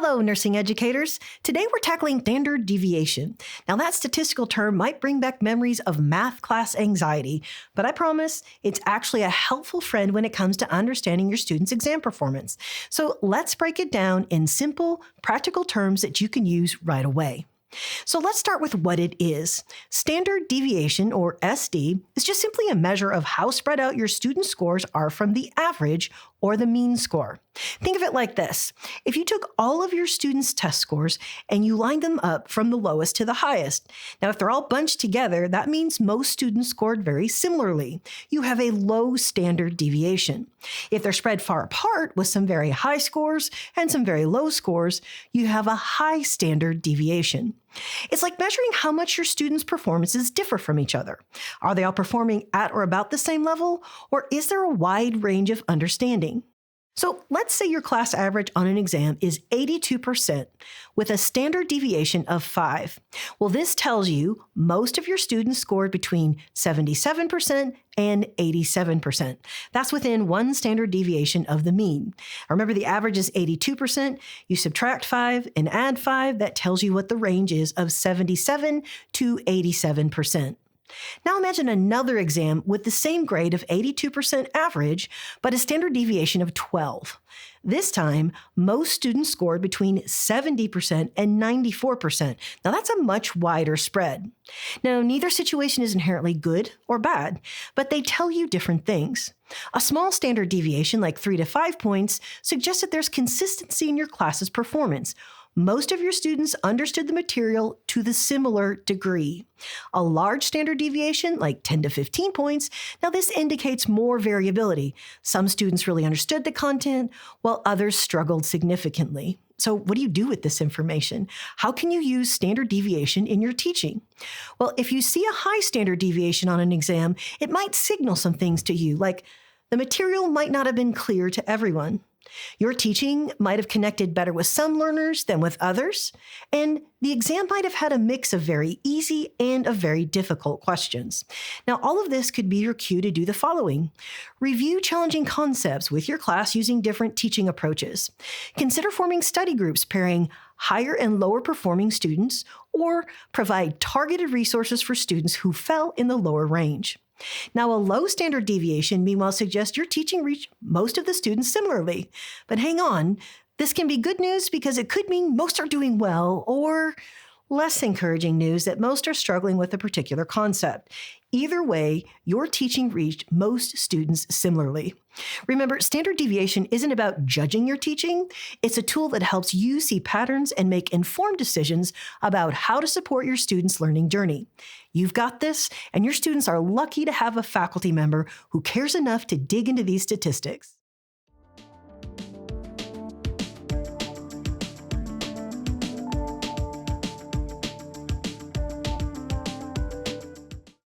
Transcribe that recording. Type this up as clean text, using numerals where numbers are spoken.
Hello, nursing educators. Today we're tackling standard deviation. Now, that statistical term might bring back memories of math class anxiety, but I promise it's actually a helpful friend when it comes to understanding your students' exam performance. So let's break it down in simple, practical terms that you can use right away. So let's start with what it is. Standard deviation, or SD, is just simply a measure of how spread out your student scores are from the average or the mean score. Think of it like this. If you took all of your students' test scores and you lined them up from the lowest to the highest, now if they're all bunched together, that means most students scored very similarly. You have a low standard deviation. If they're spread far apart with some very high scores and some very low scores, you have a high standard deviation. It's like measuring how much your students' performances differ from each other. Are they all performing at or about the same level, or is there a wide range of understanding? So let's say your class average on an exam is 82% with a standard deviation of 5. Well, this tells you most of your students scored between 77% and 87%. That's within one standard deviation of the mean. Remember, the average is 82%. You subtract 5 and add 5. That tells you what the range is of 77 to 87%. Now imagine another exam with the same grade of 82% average, but a standard deviation of 12. This time, most students scored between 70% and 94%. Now that's a much wider spread. Now, neither situation is inherently good or bad, but they tell you different things. A small standard deviation, like 3 to 5 points, suggests that there's consistency in your class's performance. Most of your students understood the material to the similar degree. A large standard deviation, like 10 to 15 points, now this indicates more variability. Some students really understood the content, while others struggled significantly. So what do you do with this information? How can you use standard deviation in your teaching? Well, if you see a high standard deviation on an exam, it might signal some things to you, like the material might not have been clear to everyone. Your teaching might have connected better with some learners than with others, and the exam might have had a mix of very easy and of very difficult questions. Now, all of this could be your cue to do the following. Review challenging concepts with your class using different teaching approaches. Consider forming study groups pairing higher and lower performing students, or provide targeted resources for students who fell in the lower range. Now, a low standard deviation, meanwhile, suggests your teaching reached most of the students similarly. But hang on, this can be good news because it could mean most are doing well, or less encouraging news that most are struggling with a particular concept. Either way, your teaching reached most students similarly. Remember, standard deviation isn't about judging your teaching. It's a tool that helps you see patterns and make informed decisions about how to support your students' learning journey. You've got this, and your students are lucky to have a faculty member who cares enough to dig into these statistics.